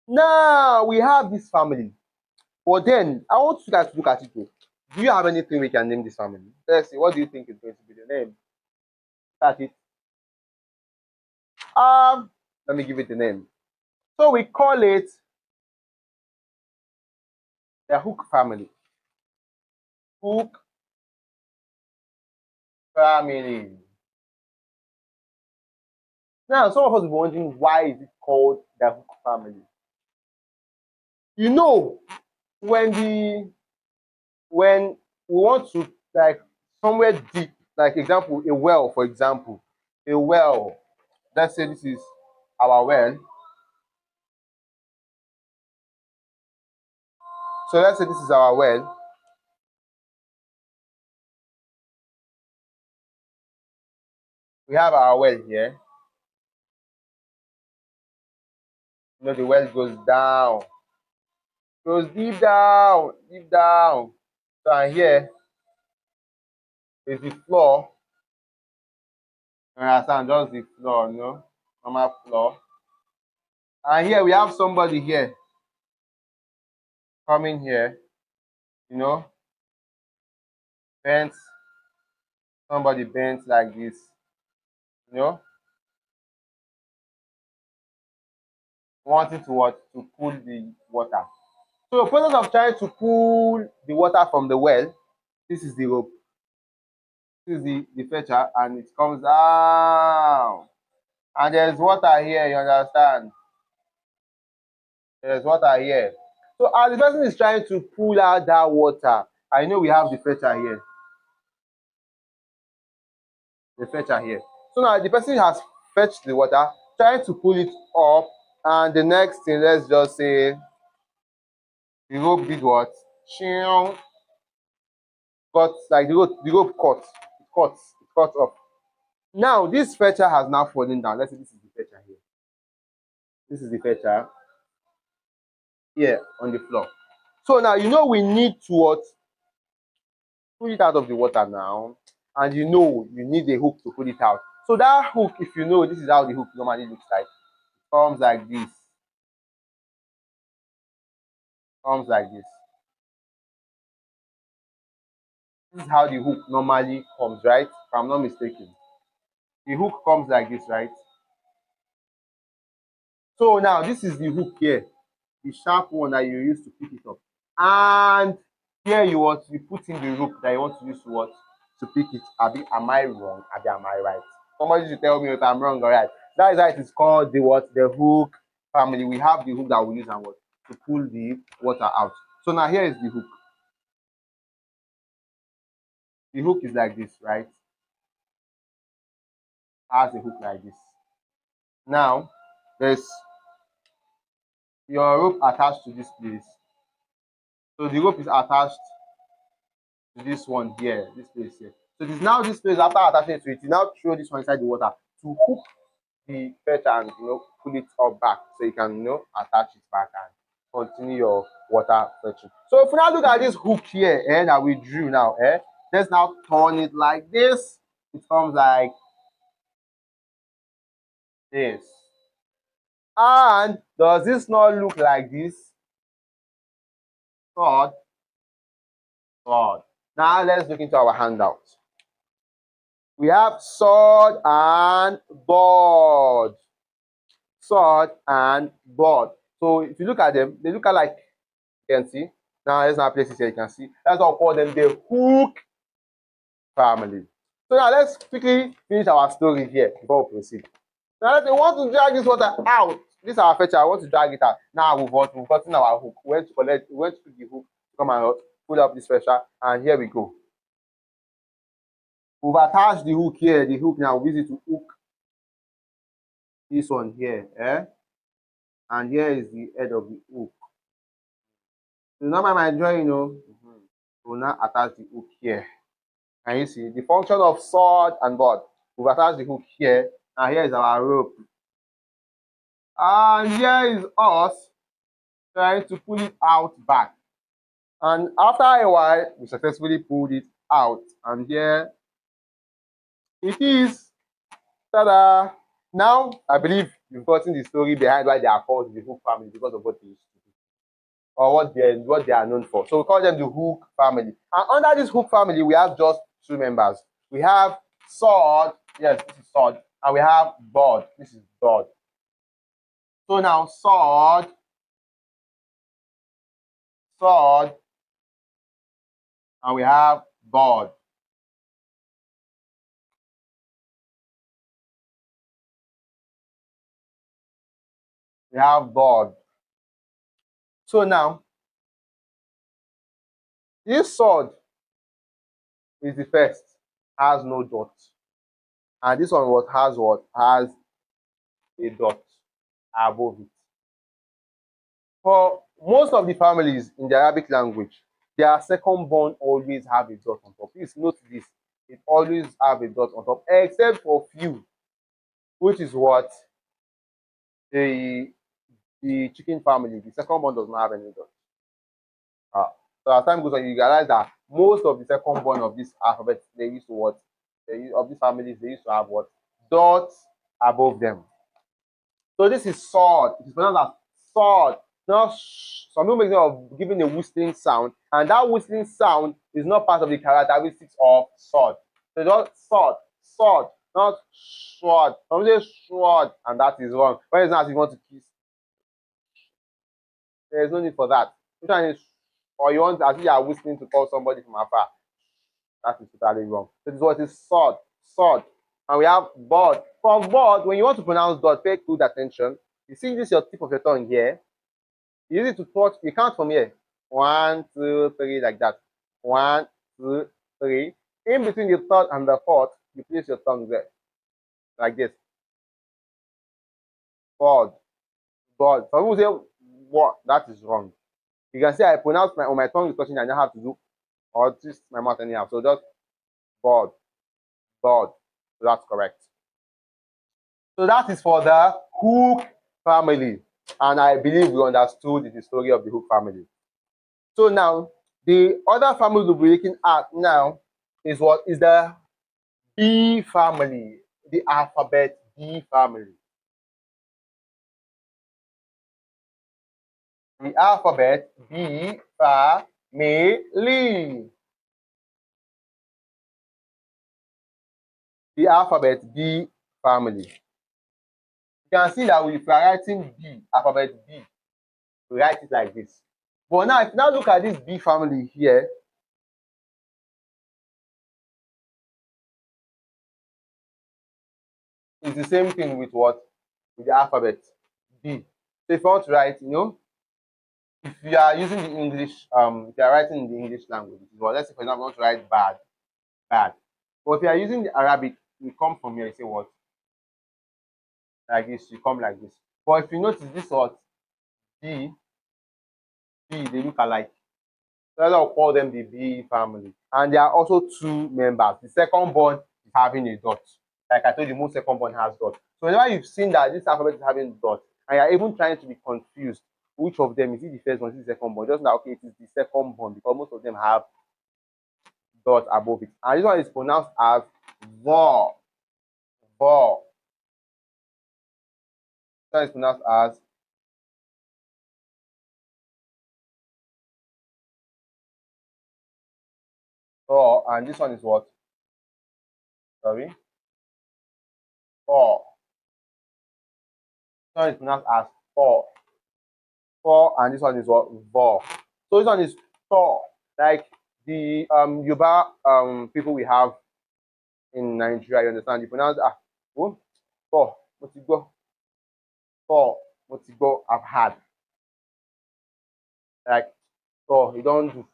Now we have this family. But then I want you guys to look at it too. Do you have anything we can name this family? Let's see. What do you think is going to be the name? That's it. Let me give it the name. So we call it the Hook family. Hook family. Now, some of us will be wondering, why is it called the Hook family? You know, when we want to, like, somewhere deep, like example, a well, for example, a well. Let's say this is our well. So let's say this is our well. We have our well here. You know, the well goes deep down, deep down. So and here is the floor. You understand? Just the floor, you know, normal floor. And here we have somebody here coming here, you know, bent, somebody bent like this, you know, wanting to what? To pull the water. So the process of trying to pull the water from the well, this is the rope. This is the fetcher, and it comes down. And there's water here, you understand? There's water here. So as the person is trying to pull out that water, I know we have the fetcher here. The fetcher here. So now the person has fetched the water, trying to pull it up, and the next thing, let's just say the rope did what? Got like the rope cut. It cuts off. Now this fetcher has now fallen down. Let's say this is the fetcher here. This is the fetcher here on the floor. So now you know we need to what? Pull it out of the water now, and you know you need a hook to pull it out. So that hook, if you know, this is how the hook normally looks like. It comes like this. Comes like this. This is how the hook normally comes, right? If I'm not mistaken. The hook comes like this, right? So now this is the hook here, the sharp one that you use to pick it up. And here you put in the rope that you want to use to what? To pick it. Am I wrong? Am I right? Somebody should tell me if I'm wrong or right. That is why it is called the what? The hook family. We have the hook that we use and what? To pull the water out. So now here is the hook. The hook is like this, right? Has a hook like this. Now there's your rope attached to this place. So the rope is attached to this one here, this place here. So it is now this place, after attaching it to it, you now throw this one inside the water to hook the fetcher and pull it up back so you can attach it back and continue your water fetching. So if we now look at this hook here that we drew now, let's now turn it like this. It comes like this. And does this not look like this? Sword. Now let's look into our handout. We have sword and board. Sword and board. So if you look at them, they look alike. You can see. Now let's now place it here. You can see. Let's all call them the hook family. So now let's quickly finish our story here before we proceed. Now we want to drag this water out. This is our fetcher. I want to drag it out. Now we've gotten our hook. We went to put the hook to come and pull up this fetcher, and here we go. We've attached the hook here. The hook now we use it to hook this one here, and here is the head of the hook. So now my drawing, we'll now attach the hook here. And you see the function of sword and board. We've attached the hook here, and here is our rope. And here is us trying to pull it out back. And after a while, we successfully pulled it out. And here it is. Ta-da! Now, I believe you've gotten the story behind why they are called the Hook family because of what they used to do or what they are known for. So we call them the Hook family. And under this Hook family, we have just two members. We have sword, yes, this is sword, and we have board. This is board. So now sword, and we have board. We have board. So now, this sword is the first, has no dot. And this one has what? Has a dot above it. For most of the families in the Arabic language, their second born always have a dot on top. Please note this. It always have a dot on top, except for few, which is what the chicken family, the second born does not have any dot. So as time goes on, you realize that most of the second born of this alphabet, they used to what? Of these families, they used to have what? Dots above them. So this is sword. It is pronounced as sword. Now, some people make of giving a whistling sound, and that whistling sound is not part of the characteristics of sword. So just sword, not sword. Some say sword, and that is wrong. When it's not as you want to kiss, there is no need for that. Which one is, or you want as if you are whistling to call somebody from afar. That is totally wrong. So this is what is sword. And we have board. For board, when you want to pronounce dot, pay good attention. You see this your tip of your tongue here. You use it to touch. You count from here. 1, 2, 3, like that. 1, 2, 3. In between the third and the fourth, you place your tongue there, like this. Board. Some people say what? That is wrong. You can see I pronounce my tongue is touching. I don't have to do or twist my mouth anyhow. So just board. So that's correct. So that is for the Hook family. And I believe we understood the story of the Hook family. So now, the other family we'll be looking at now is what is the B family, the alphabet B family. The alphabet B family. The alphabet B family. You can see that if we are writing B, alphabet B, we write it like this. But now, if you now look at this B family here, it's the same thing with what? With the alphabet B. So if you want to write, if you are using the English, if you are writing in the English language, well, let's say for example, you want to write bad. But if you are using the Arabic, you come from here, you say what? Like this, you come like this. But if you notice this what? B, they look alike. So I'll call them the B family. And there are also two members. The second born is having a dot. Like I told you, most second born has dot. So whenever you've seen that this alphabet is having dot, and you're even trying to be confused, which of them is it the first one, is it the second born? Just now, okay, it is the second born because most of them have dot above it. And this one is pronounced as vo. This one is pronounced as vo, and this one is what? Sorry. Four. This one is pronounced as four. And this one is what? Vo. So this one is four. Like the Yoruba people we have in Nigeria, you understand? You pronounce four, motigo, I've had. Like you don't do.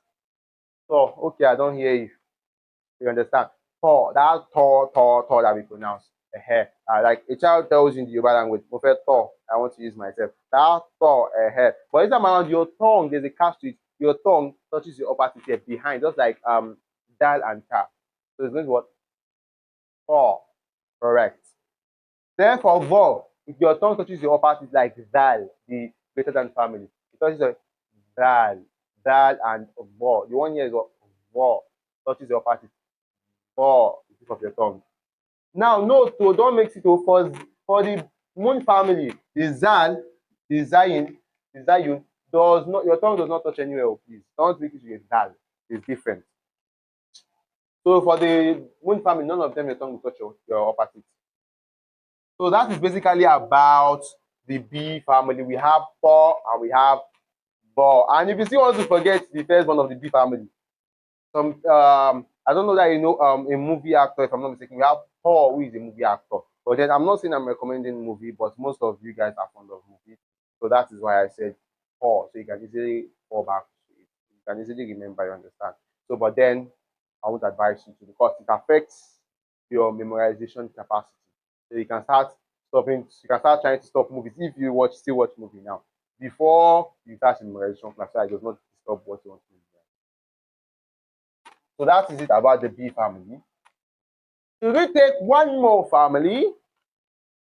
Okay, I don't hear you. You understand? That tor that we pronounce. Like a child tells you in the Yoruba language, I want to use myself. That But it's around your tongue, there's a catch to it. Your tongue touches your upper teeth here behind, just like dal and ta. So it's going to what? Correct. Then for vo, if your tongue touches your upper teeth like dal, the greater than family, it touches your dal and vo. The one here is what? Vo touches your upper teeth. Vo, the tip of your tongue. Now, note, don't mix it for the Moon family, the Zal, the Zayin, the Zayun does not, your tongue does not touch anywhere, oh, please. Don't make it to a Zal. It's different. So for the Moon family, none of them your tongue will touch your upper teeth. So that is basically about the B family. We have four and we have ball. And if you still want to forget the first one of the B family, some I don't know that you know a movie actor, if I'm not mistaken. We have Paul, who is a movie actor. But then I'm not saying I'm recommending movie, but most of you guys are fond of movies. So that is why I said Paul. So you can easily fall back to it. You can easily remember, you understand. So but then I would advise you to, because it affects your memorization capacity. So you can start stopping, you can start trying to stop movies if you still watch movie now. Before you start memorization class, so it does not disturb what you want to memorize. So that is it about the B family. Should we take one more family,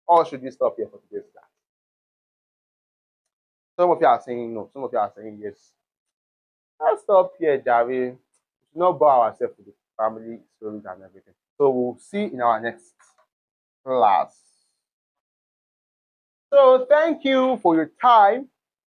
or should we stop here for today's class? Some of you are saying no, some of you are saying yes. Let's stop here, Javi. We should not bore ourselves with the family stories and everything. So we'll see in our next class. So thank you for your time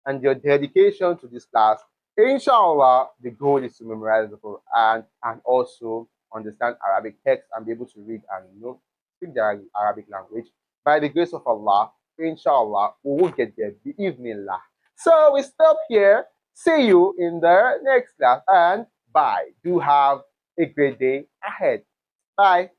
and your dedication to this class. Inshallah, the goal is to memorize the Quran and also understand Arabic text and be able to read and speak the Arabic language. By the grace of Allah, inshallah, we will get there. Bi-Idhnillah. So we stop here. See you in the next class and bye. Do have a great day ahead. Bye.